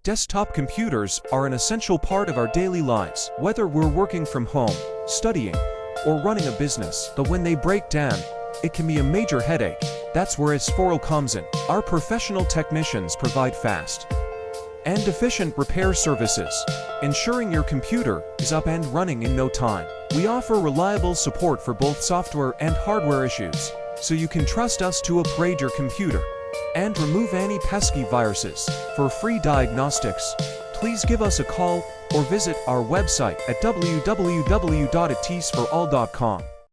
Desktop computers are an essential part of our daily lives, whether we're working from home, studying, or running a business. But when they break down, it can be a major headache. That's where Esforil comes in. Our professional technicians provide fast and efficient repair services, ensuring your computer is up and running in no time. We offer reliable support for both software and hardware issues, so you can trust us to upgrade your computer and remove any pesky viruses. For free diagnostics, please give us a call or visit our website at www.itsforall.com.